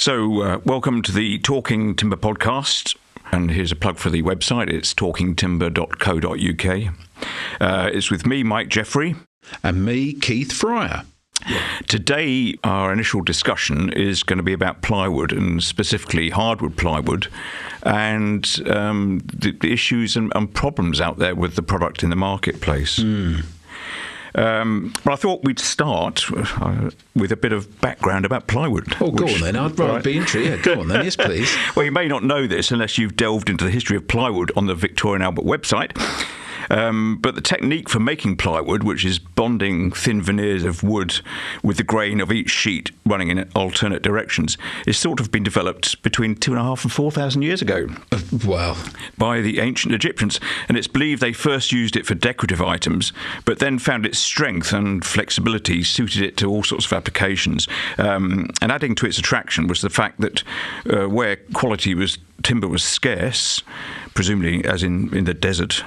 So, welcome to the Talking Timber podcast. And here's a plug for the website. It's talkingtimber.co.uk. It's with me, Mike Jeffrey. And me, Keith Fryer. Today, our initial discussion is going to be about plywood, and specifically hardwood plywood, and the issues and problems out there with the product in the marketplace. But I thought we'd start with a bit of background about plywood. Oh, go on then. I'd rather be intrigued. Yeah, go on then. Yes, please. Well, you may not know this unless you've delved into the history of plywood on the Victoria and Albert website. But the technique for making plywood, which is bonding thin veneers of wood with the grain of each sheet running in alternate directions, is sort of been developed between 2,500 and 4,000 years ago. Wow. By the ancient Egyptians. And it's believed they first used it for decorative items, but then found its strength and flexibility suited it to all sorts of applications. And adding to its attraction was the fact that where timber was scarce, presumably as in the desert,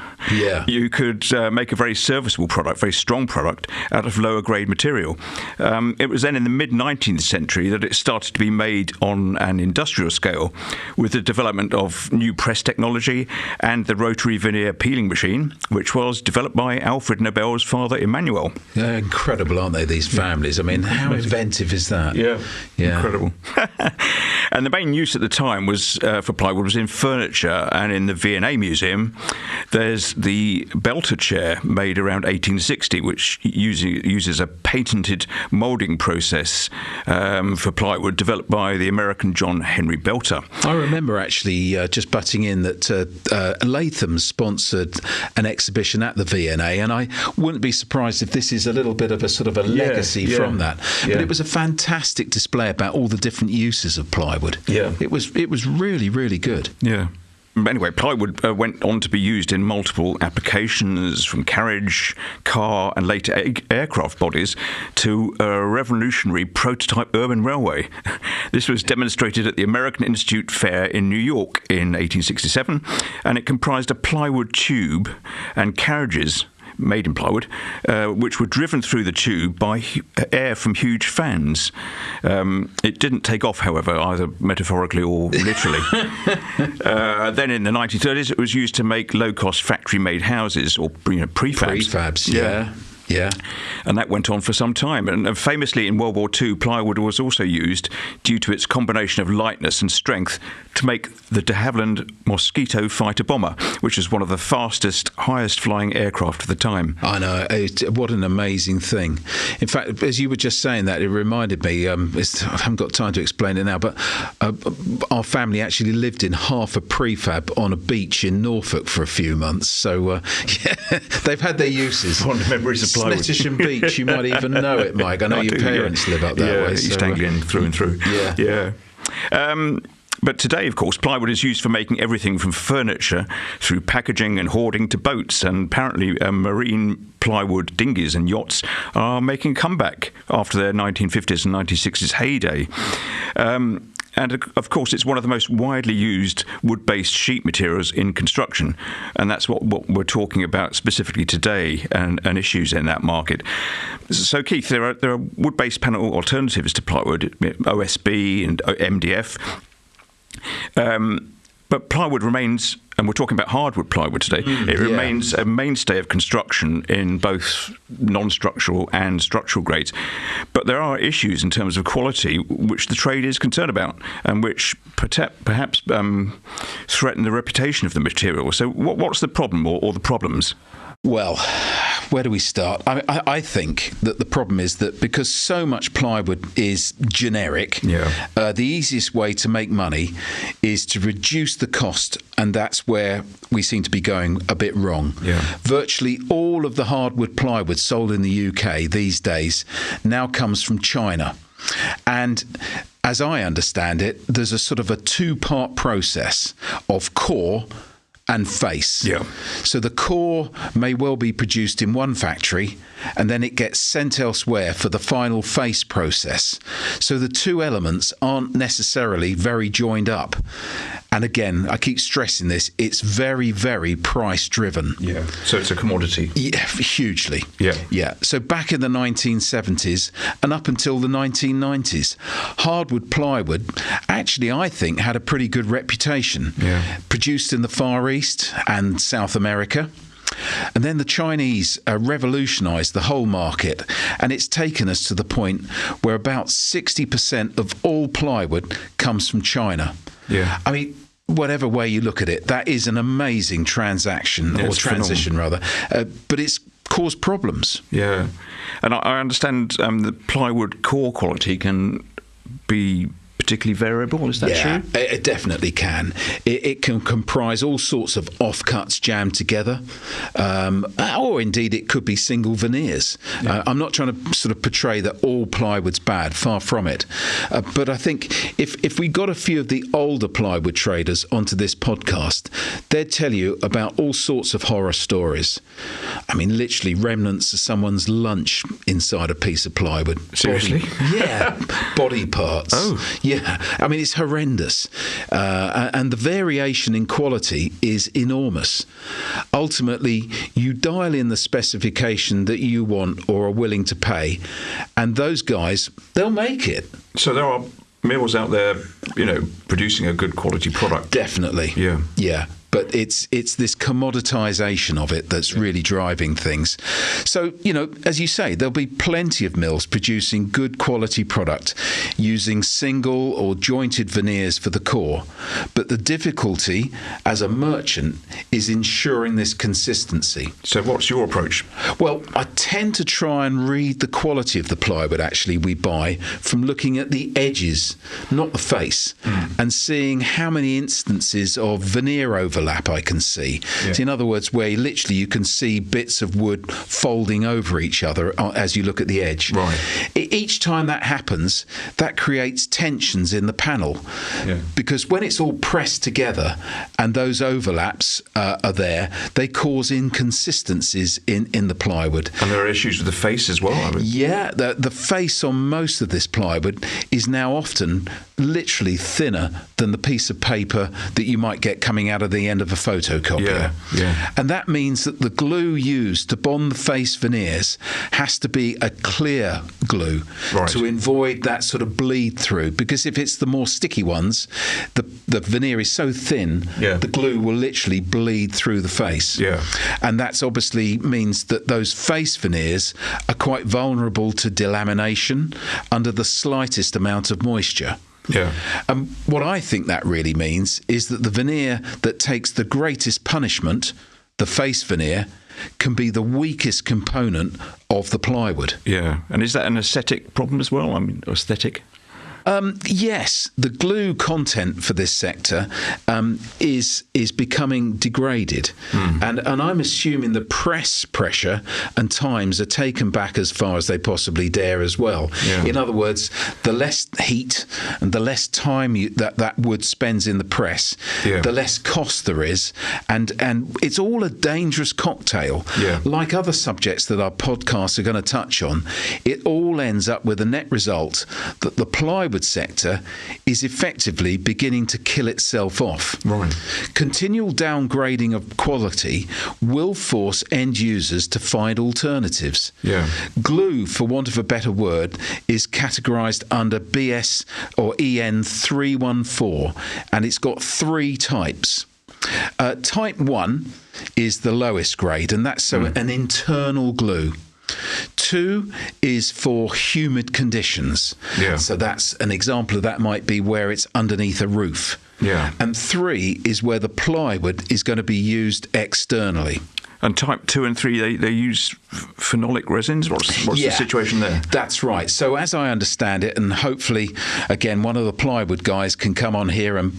you could make a very serviceable product, very strong product, out of lower grade material. It was then in the mid-19th century that it started to be made on an industrial scale with the development of new press technology and the rotary veneer peeling machine, which was developed by Alfred Nobel's father, Emmanuel. They're incredible, aren't they, these families? I mean, how inventive is that? Yeah. Incredible. And the main use at the time was for plywood was in furniture, and in the V&A Museum there's the belter chair made around 1860, which uses a patented moulding process for plywood developed by the American John Henry Belter. I remember actually just butting in that Latham sponsored an exhibition at the V&A, and I wouldn't be surprised if this is a little bit of a sort of a legacy from that. But it was a fantastic display about all the different uses of plywood. Yeah. It was really, really good. Yeah. Anyway, plywood went on to be used in multiple applications, from carriage, car, and later aircraft bodies to a revolutionary prototype urban railway. This was demonstrated at the American Institute Fair in New York in 1867, and it comprised a plywood tube and carriages made in plywood, which were driven through the tube by air from huge fans. It didn't take off, however, either metaphorically or literally. Then in the 1930s, it was used to make low-cost factory-made houses, or prefabs. Prefabs, yeah. And that went on for some time. And famously in World War II, plywood was also used due to its combination of lightness and strength to make the de Havilland Mosquito fighter bomber, which is one of the fastest, highest-flying aircraft of the time. I know. What an amazing thing. In fact, as you were just saying that, it reminded me, I haven't got time to explain it now, but our family actually lived in half a prefab on a beach in Norfolk for a few months. So, they've had their uses. Fond memories of plywood. Snettisham Beach, you might even know it, Mike. I know your parents live up that way. East Anglian through and through. Yeah. But today, of course, plywood is used for making everything from furniture through packaging and hoarding to boats. And apparently marine plywood dinghies and yachts are making a comeback after their 1950s and 1960s heyday. And, of course, it's one of the most widely used wood-based sheet materials in construction. And that's what we're talking about specifically today, and issues in that market. So, Keith, there are wood-based panel alternatives to plywood, OSB and MDF. But plywood remains, and we're talking about hardwood plywood today, remains a mainstay of construction in both non-structural and structural grades. But there are issues in terms of quality which the trade is concerned about, and which perhaps threaten the reputation of the material. So what's the problem, or the problems? Well, where do we start? I think that the problem is that because so much plywood is generic, the easiest way to make money is to reduce the cost, and that's where we seem to be going a bit wrong. Virtually all of the hardwood plywood sold in the UK these days now comes from China. And as I understand it, there's a sort of a two-part process of core and face. So the core may well be produced in one factory, and then it gets sent elsewhere for the final face process. So the two elements aren't necessarily very joined up. And again, I keep stressing this, it's very, very price driven. Yeah. So it's a commodity. Yeah, hugely. Yeah. Yeah. So back in the 1970s and up until the 1990s, hardwood plywood actually, I think, had a pretty good reputation. Yeah. Produced in the Far East and South America. And then the Chinese revolutionised the whole market, and it's taken us to the point where about 60% of all plywood comes from China. Yeah. I mean, whatever way you look at it, that is an amazing transition, rather. But it's caused problems. Yeah. And I understand the plywood core quality can be particularly variable, is that true? Yeah, it definitely can. It can comprise all sorts of offcuts jammed together, or indeed it could be single veneers. Yeah. I'm not trying to sort of portray that all plywood's bad, far from it. But I think if we got a few of the older plywood traders onto this podcast, they'd tell you about all sorts of horror stories. I mean, literally remnants of someone's lunch inside a piece of plywood. Seriously? Body parts. Oh. Yeah, I mean, it's horrendous. And the variation in quality is enormous. Ultimately, you dial in the specification that you want or are willing to pay, and those guys, they'll make it. So there are mills out there, producing a good quality product. Definitely. Yeah. Yeah. But it's this commoditisation of it that's really driving things. So, as you say, there'll be plenty of mills producing good quality product using single or jointed veneers for the core. But the difficulty as a merchant is ensuring this consistency. So what's your approach? Well, I tend to try and read the quality of the plywood actually we buy from looking at the edges, not the face, and seeing how many instances of veneer overlap I can see. Yeah. So in other words, where literally you can see bits of wood folding over each other as you look at the edge. Right. Each time that happens, that creates tensions in the panel. Yeah. Because when it's all pressed together and those overlaps are there, they cause inconsistencies in the plywood. And there are issues with the face as well. Yeah, the face on most of this plywood is now often literally thinner than the piece of paper that you might get coming out of the end of a photocopier. Yeah. And that means that the glue used to bond the face veneers has to be a clear glue to avoid that sort of bleed through, because if it's the more sticky ones, the veneer is so thin, the glue will literally bleed through the face. Yeah. And that's obviously means that those face veneers are quite vulnerable to delamination under the slightest amount of moisture. Yeah. What I think that really means is that the veneer that takes the greatest punishment, the face veneer, can be the weakest component of the plywood. Yeah. And is that an aesthetic problem as well? I mean, aesthetic? Yes, the glue content for this sector is becoming degraded, and I'm assuming the press pressure and times are taken back as far as they possibly dare as well. Yeah. In other words, the less heat and the less time that wood spends in the press, the less cost there is, and it's all a dangerous cocktail. Yeah. Like other subjects that our podcasts are going to touch on, it all ends up with a net result that the plywood sector is effectively beginning to kill itself off. Right. Continual downgrading of quality will force end users to find alternatives. Yeah. Glue, for want of a better word, is categorized under BS or EN 314, and it's got three types. Type 1 is the lowest grade, and that's an internal glue. 2 is for humid conditions. Yeah. So that's an example of that might be where it's underneath a roof. Yeah. And 3 is where the plywood is going to be used externally. And type 2 and 3, they use phenolic resins? What's the situation there? That's right. So as I understand it, and hopefully, again, one of the plywood guys can come on here and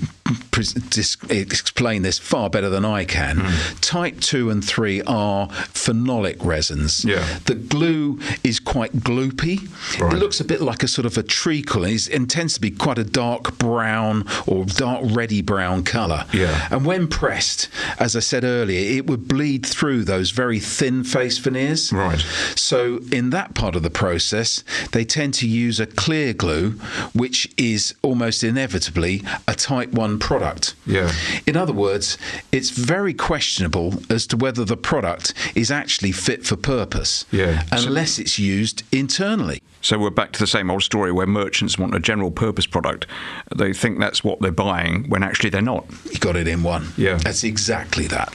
explain this far better than I can. Type 2 and 3 are phenolic resins. Yeah. The glue is quite gloopy. Right. It looks a bit like a sort of a treacle. It tends to be quite a dark brown or dark reddy brown colour. Yeah. And when pressed, as I said earlier, it would bleed through those very thin face veneers. process. Right. So in that part of the process, they tend to use a clear glue, which is almost inevitably a Type 1 product. Yeah. In other words, it's very questionable as to whether the product is actually fit for purpose, unless it's used internally. So we're back to the same old story where merchants want a general purpose product. They think that's what they're buying when actually they're not. You got it in one. Yeah. That's exactly that.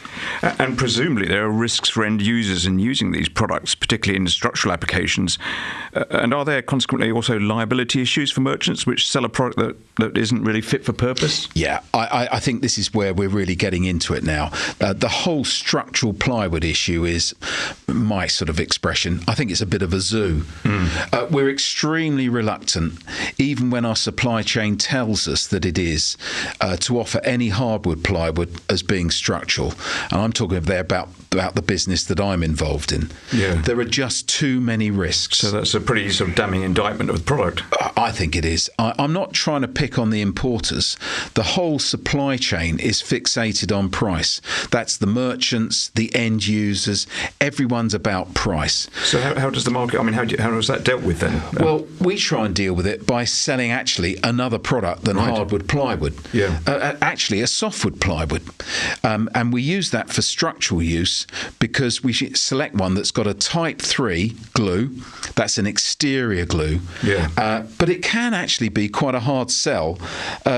And presumably there are risks for end users in using these products, particularly in structural applications. And are there consequently also liability issues for merchants which sell a product that isn't really fit for purpose? Yeah, I think this is where we're really getting into it now. The whole structural plywood issue is my sort of expression. I think it's a bit of a zoo. We're extremely reluctant, even when our supply chain tells us that it is, to offer any hardwood plywood as being structural. And I'm talking there about the business that I'm involved in. Yeah. There are just too many risks. So that's a pretty sort of damning indictment of the product. I think it is. I'm not trying to pick on the importers. The whole supply chain is fixated on price. That's the merchants, the end users. Everyone's about price. So how does the market, I mean, how is that dealt with then? Well, we try and deal with it by selling actually another product than hardwood plywood. Yeah. Actually, a softwood plywood. And we use that for structural use because we select one that's got a Type 3 glue. That's an exterior glue. Yeah. But it can actually be quite a hard sell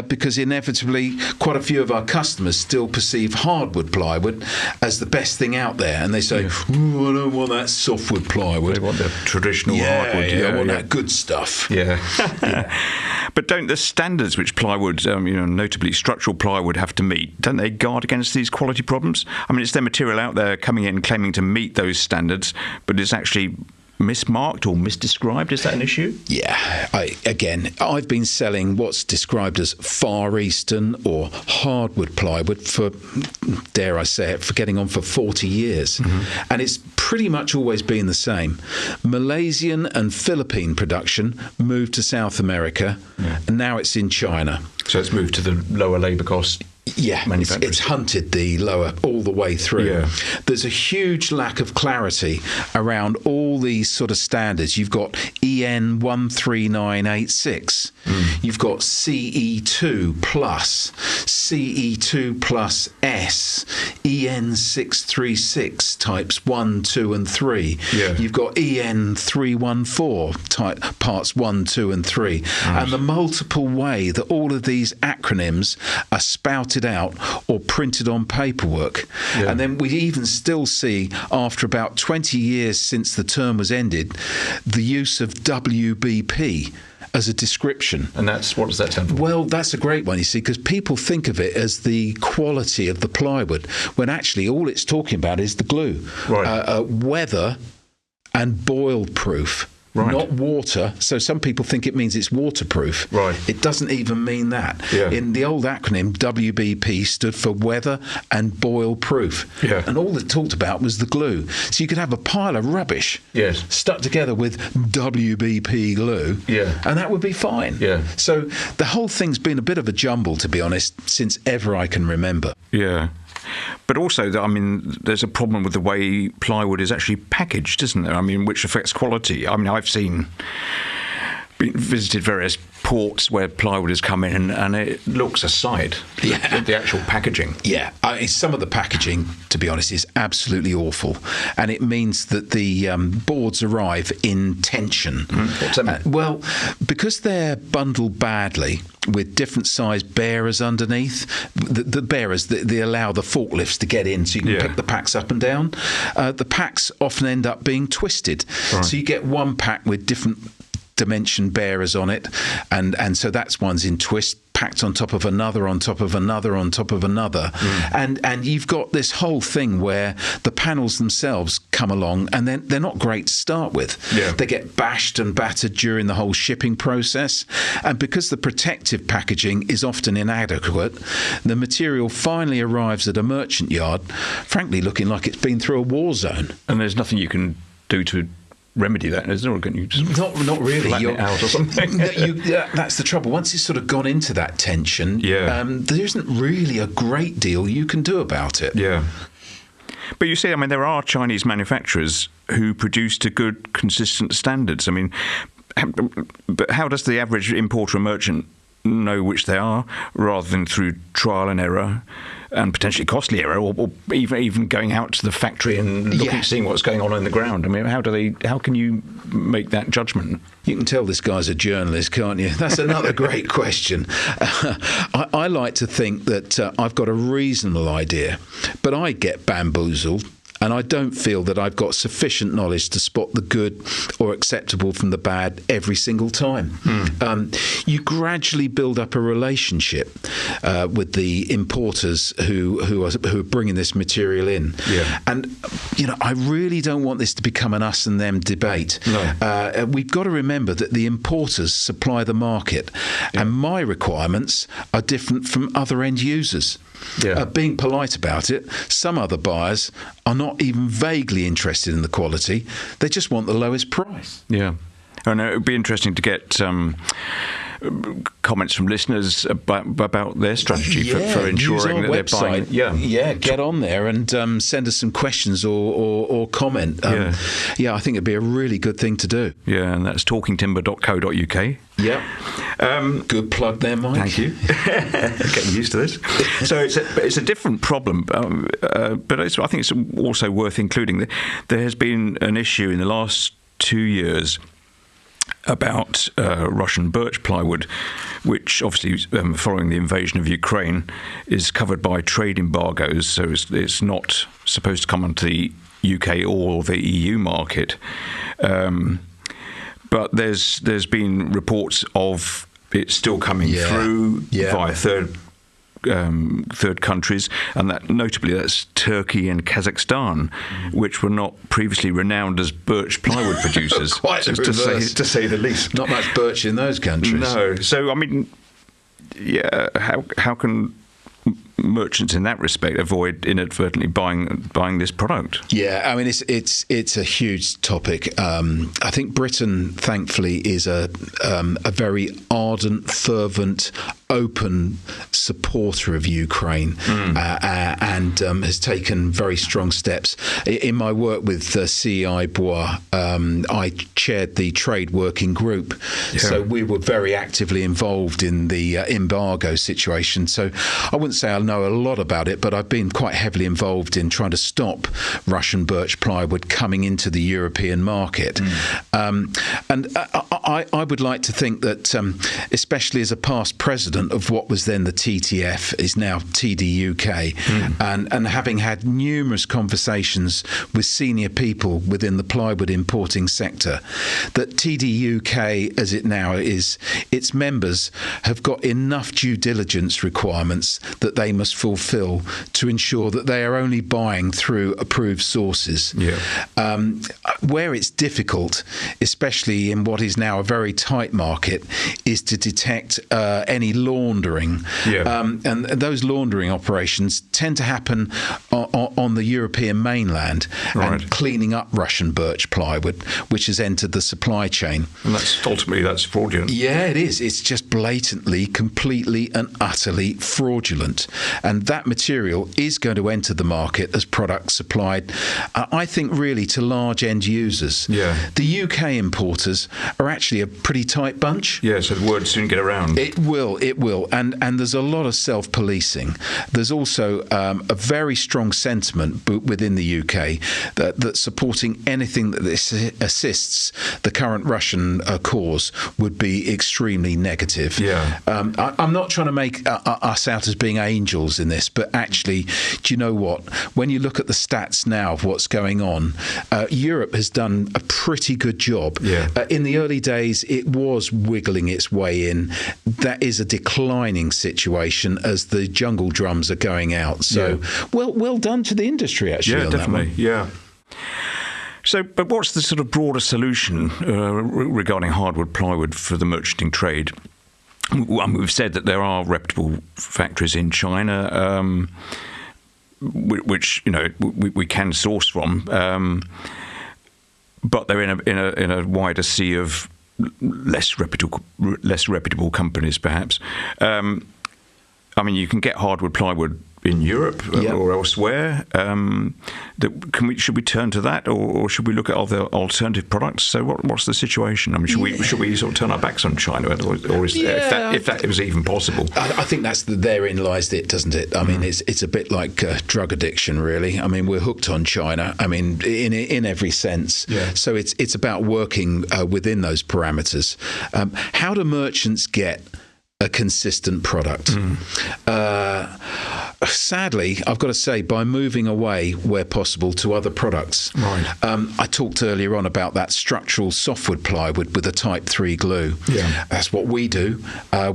because inevitably quite a few of our customers still perceive hardwood plywood as the best thing out there. And they say, I don't want that softwood plywood. They want the traditional hardwood. I want that good stuff. Yeah. But don't the standards which plywood, notably structural plywood, have to meet, don't they guard against these quality problems? I mean, it's their material out there coming in claiming to meet those standards, but it's actually mismarked or misdescribed. Is that an issue? Yeah. I've been selling what's described as Far Eastern or hardwood plywood for, dare I say it, for getting on for 40 years. And it's pretty much always been the same. Malaysian and Philippine production moved to South America, and now it's in China. So it's moved to the lower labour cost. Yeah, it's hunted the lower all the way through. Yeah. There's a huge lack of clarity around all these sort of standards. You've got EN 13986. You've got CE2 plus, CE2 plus S, EN 636 types 1, 2 and 3. Yeah. You've got EN 314 type parts 1, 2 and 3. And the multiple way that all of these acronyms are spouted out or printed on paperwork. And then we even still see, after about 20 years since the term was ended, the use of WBP as a description. And what does that stand for? Well, that's a great one, you see, because people think of it as the quality of the plywood, when actually all it's talking about is the glue. Right. Weather and boil proof. Right. Not water. So some people think it means it's waterproof. Right. It doesn't even mean that. Yeah. In the old acronym, WBP stood for weather and boil proof. Yeah. And all it talked about was the glue. So you could have a pile of rubbish stuck together with WBP glue, and that would be fine. Yeah. So the whole thing's been a bit of a jumble, to be honest, since ever I can remember. Yeah. But also, I mean, there's a problem with the way plywood is actually packaged, isn't there? I mean, which affects quality. I mean, I've visited various ports where plywood has come in, and it looks a sight. The actual packaging. Yeah, some of the packaging, to be honest, is absolutely awful, and it means that the boards arrive in tension. What's that mean? Well, because they're bundled badly with different size bearers underneath, the bearers they allow the forklifts to get in, so you can pick the packs up and down. The packs often end up being twisted, so you get one pack with different dimension bearers on it, and so that's one's in twist, packed on top of another, on top of another, on top of another, and you've got this whole thing where the panels themselves come along and they're not great to start with. They get bashed and battered during the whole shipping process, and because the protective packaging is often inadequate, the material finally arrives at a merchant yard, frankly looking like it's been through a war zone. And there's nothing you can do to remedy that, is there? Or can you just not really flatten it out or something? That's the trouble. Once it's sort of gone into that tension, there isn't really a great deal you can do about it. Yeah. But you see, I mean, there are Chinese manufacturers who produce to good, consistent standards. I mean, but how does the average importer or merchant know which they are, rather than through trial and error and potentially costly error, or even going out to the factory and seeing what's going on in the ground? I mean, how can you make that judgment? You can tell this guy's a journalist, can't you? That's another great question. I like to think that I've got a reasonable idea, but I get bamboozled. And I don't feel that I've got sufficient knowledge to spot the good or acceptable from the bad every single time. You gradually build up a relationship with the importers who are bringing this material in. Yeah. And, I really don't want this to become an us and them debate. No. We've got to remember that the importers supply the market, and my requirements are different from other end users. Yeah. Being polite about it, some other buyers are not even vaguely interested in the quality. They just want the lowest price. Yeah. And it would be interesting to get comments from listeners about their strategy for ensuring that they're buying. Get on there and send us some questions or comment. I think it'd be a really good thing to do. Yeah, and that's talkingtimber.co.uk. Yeah. Good plug there, Mike. Thank you. Getting used to this. So it's a different problem, but I think it's also worth including. There has been an issue in the last 2 years about Russian birch plywood, which obviously, following the invasion of Ukraine, is covered by trade embargoes, so it's not supposed to come onto the UK or the EU market. But there's been reports of it still coming through via third countries, and that's Turkey and Kazakhstan, which were not previously renowned as birch plywood producers. Quite the reverse, to say the least. Not much birch in those countries. No. So I mean, how can merchants in that respect avoid inadvertently buying this product? Yeah, I mean it's a huge topic. I think Britain, thankfully, is a very ardent, fervent, open supporter of Ukraine and has taken very strong steps. In my work with CEI Bois, I chaired the trade working group, so we were very actively involved in the embargo situation. So I wouldn't say I know a lot about it, but I've been quite heavily involved in trying to stop Russian birch plywood coming into the European market. And I would like to think that, especially as a past president of what was then the TTF, is now TDUK, and having had numerous conversations with senior people within the plywood importing sector, that TDUK, as it now is, its members have got enough due diligence requirements that they must fulfill to ensure that they are only buying through approved sources. Where it's difficult, especially in what is now a very tight market, is to detect any laundering. And those laundering operations tend to happen on the European mainland, and cleaning up Russian birch plywood, which has entered the supply chain. And that's fraudulent. Yeah, it is. It's just blatantly, completely and utterly fraudulent. And that material is going to enter the market as products supplied, I think, really to large end users. The UK importers are actually a pretty tight bunch. So the word soon get around. It will. And there's a lot of self-policing. There's also a very strong sentiment within the UK that supporting anything that assists the current Russian cause would be extremely negative. I'm not trying to make us out as being angels in this, but actually, do you know what? When you look at the stats now of what's going on, Europe has done a pretty good job. In the early days, it was wiggling its way in. That is a declining situation as the jungle drums are going out. So, well done to the industry, actually. On definitely. That one. So, but what's the sort of broader solution regarding hardwood plywood for the merchanting trade? We've said that there are reputable factories in China, which we can source from, but they're in a wider sea of less reputable companies, perhaps. I mean, you can get hardwood plywood in Europe or elsewhere. Should we turn to that, or should we look at other alternative products? So what's the situation? I mean, should we sort of turn our backs on China, or is if that was even possible? I think therein lies it, doesn't it? I mean, it's a bit like drug addiction, really. I mean, we're hooked on China. I mean, in every sense. Yeah. So it's about working within those parameters. How do merchants get a consistent product? Sadly, I've got to say, by moving away where possible to other products. Right. I talked earlier on about that structural softwood plywood with a Type 3 glue. Yeah. That's what we do.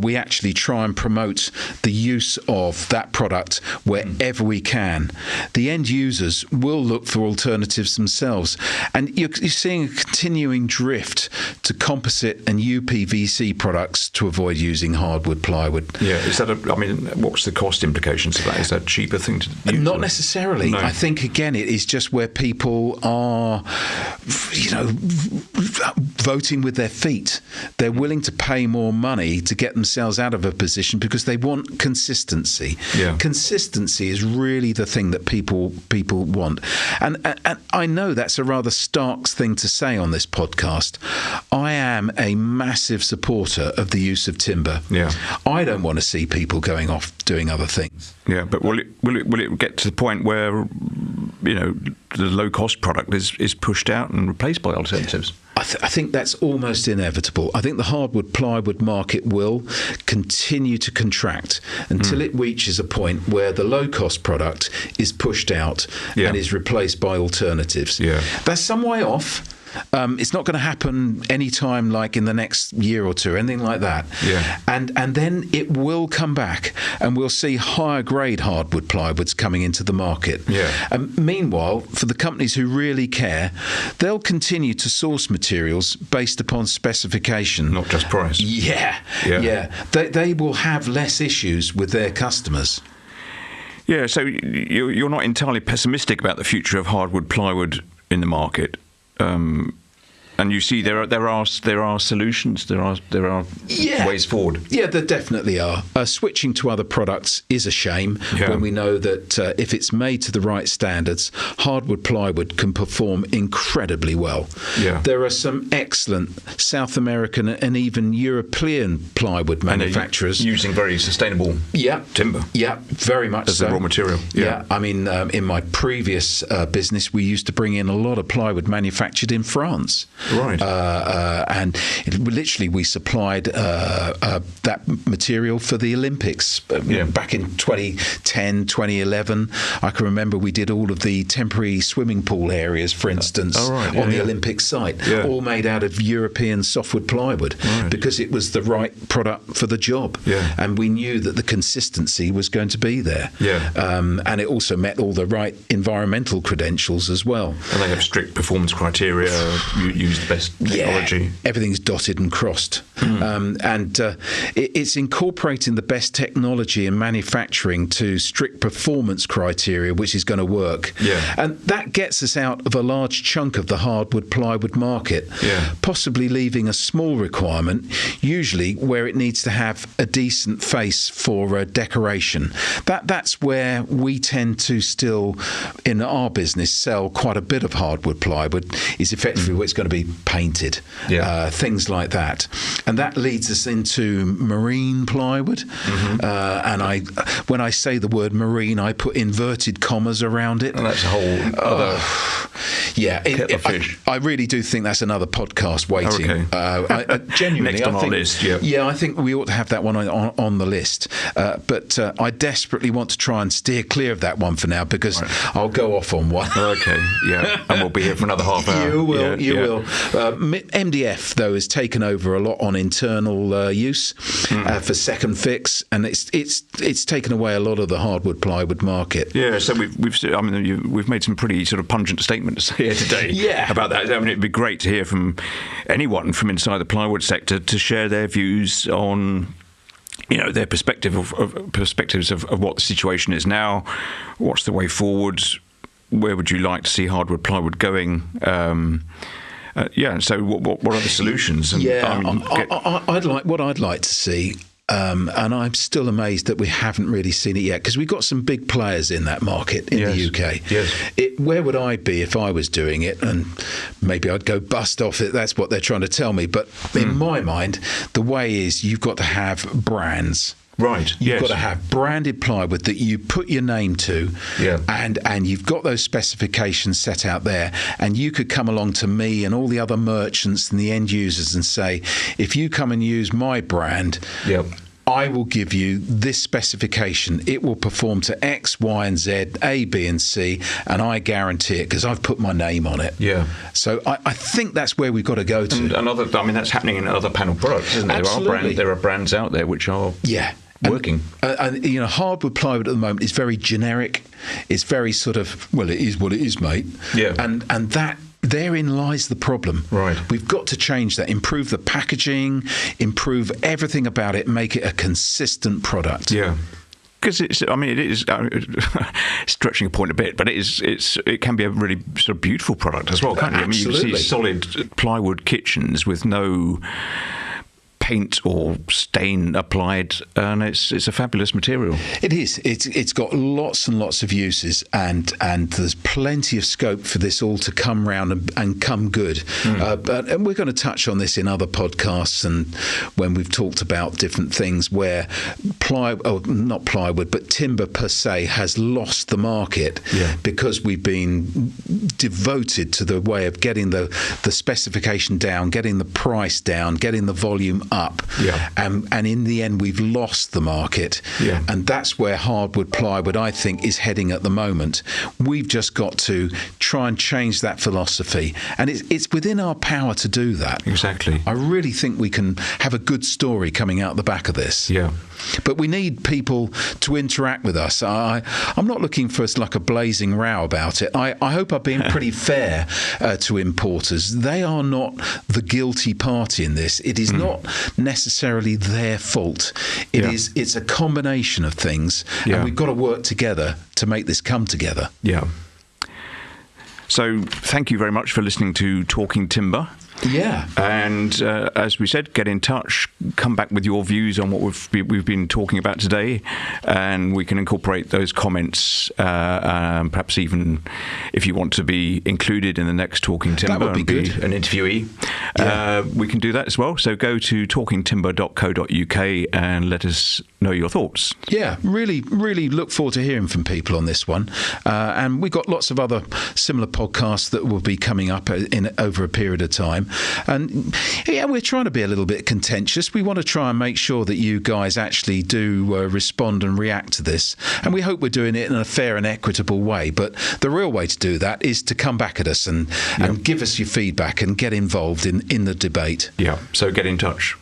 We actually try and promote the use of that product wherever we can. The end users will look for alternatives themselves. And you're seeing a continuing drift to composite and UPVC products to avoid using hardwood plywood. Yeah. Is that what's the cost implications of that? Is that a cheaper thing to use? Not necessarily. No. I think, again, it is just where people are, voting with their feet. They're willing to pay more money to get themselves out of a position because they want consistency. Yeah. Consistency is really the thing that people want. And I know that's a rather stark thing to say on this podcast. I am a massive supporter of the use of timber. Yeah. I don't want to see people going off doing other things. Yeah, but will it get to the point where the low cost product is pushed out and replaced by alternatives? I think that's almost inevitable. I think the hardwood plywood market will continue to contract until it reaches a point where the low cost product is pushed out and is replaced by alternatives. Yeah. That's some way off. It's not going to happen anytime like in the next year or two, anything like that. Yeah. And then it will come back, and we'll see higher grade hardwood plywoods coming into the market. Yeah. Meanwhile, for the companies who really care, they'll continue to source materials based upon specification, not just price. Yeah. They will have less issues with their customers. Yeah. So you're not entirely pessimistic about the future of hardwood plywood in the market. And you see, there are solutions. There are ways forward. Yeah, there definitely are. Switching to other products is a shame when we know that if it's made to the right standards, hardwood plywood can perform incredibly well. Yeah. There are some excellent South American and even European plywood manufacturers using very sustainable timber. Yeah, very much as the raw material. Yeah, I mean, in my previous business, we used to bring in a lot of plywood manufactured in France. Right. And literally we supplied that material for the Olympics back in 2010, 2011. I can remember we did all of the temporary swimming pool areas, for instance, on the Olympic site, all made out of European softwood plywood because it was the right product for the job. Yeah. And we knew that the consistency was going to be there. Yeah. And it also met all the right environmental credentials as well. And they have strict performance criteria, use the best technology. Everything's dotted and crossed. It's incorporating the best technology in manufacturing to strict performance criteria, which is going to work. Yeah. And that gets us out of a large chunk of the hardwood plywood market, possibly leaving a small requirement, usually where it needs to have a decent face for decoration. That's where we tend to still, in our business, sell quite a bit of hardwood plywood, is effectively where it's going to be painted, things like that. And that leads us into marine plywood. And when I say the word marine, I put inverted commas around it. And that's a whole other kettle of fish. I really do think that's another podcast waiting. Okay. Genuinely, next on our list. Yeah, I think we ought to have that one on the list. But I desperately want to try and steer clear of that one for now because I'll go off on one. Okay, and we'll be here for another half hour. You will. MDF, though, has taken over a lot on internal use for second fix, and it's taken away a lot of the hardwood plywood market. Yeah, so we've made some pretty sort of pungent statements here today about that. I mean, it'd be great to hear from anyone from inside the plywood sector to share their views on their perspectives of what the situation is now, what's the way forward, where would you like to see hardwood plywood going. So what are the solutions? I'd like to see And I'm still amazed that we haven't really seen it yet, because we've got some big players in that market in the UK. Yes. Where would I be if I was doing it? And maybe I'd go bust off it. That's what they're trying to tell me. But in my mind, the way is you've got to have brands. Right. You've got to have branded plywood that you put your name to, and you've got those specifications set out there, and you could come along to me and all the other merchants and the end users and say, if you come and use my brand, I will give you this specification. It will perform to X, Y, and Z, A, B, and C, and I guarantee it because I've put my name on it. Yeah. So I think that's where we've got to go to. And that's happening in other panel products, isn't it? Absolutely. There are brands out there which are working. And hardwood plywood at the moment is very generic. It's very sort of, well, it is what it is, mate. Yeah. And that, therein lies the problem. Right. We've got to change that, improve the packaging, improve everything about it, make it a consistent product. Yeah. Because it is stretching a point a bit, but it can be a really sort of beautiful product as well, can't it? I mean, you can see solid plywood kitchens with no paint or stain applied, and it's a fabulous material. It is. It's got lots and lots of uses, and there's plenty of scope for this all to come round and come good. And we're going to touch on this in other podcasts, and when we've talked about different things where not plywood, but timber per se has lost the market because we've been devoted to the way of getting the specification down, getting the price down, getting the volume up, and in the end we've lost the market, and that's where hardwood plywood, I think, is heading at the moment. We've just got to try and change that philosophy, and it's within our power to do that. Exactly. I really think we can have a good story coming out the back of this. But we need people to interact with us. I'm not looking for like a blazing row about it. I hope I'm being pretty fair to importers. They are not the guilty party in this. It is not necessarily their fault. It's a combination of things, and we've got to work together to make this come together. Yeah. So thank you very much for listening to Talking Timber. Yeah. And as we said, get in touch, come back with your views on what we've been talking about today, and we can incorporate those comments, perhaps even if you want to be included in the next Talking Timber, that would be good. An interviewee. We can do that as well. So go to talkingtimber.co.uk and let us know your thoughts. Yeah, really, really look forward to hearing from people on this one. And we've got lots of other similar podcasts that will be coming up over a period of time. And we're trying to be a little bit contentious. We want to try and make sure that you guys actually do respond and react to this. And we hope we're doing it in a fair and equitable way. But the real way to do that is to come back at us and give us your feedback and get involved in the debate. Yeah, so get in touch.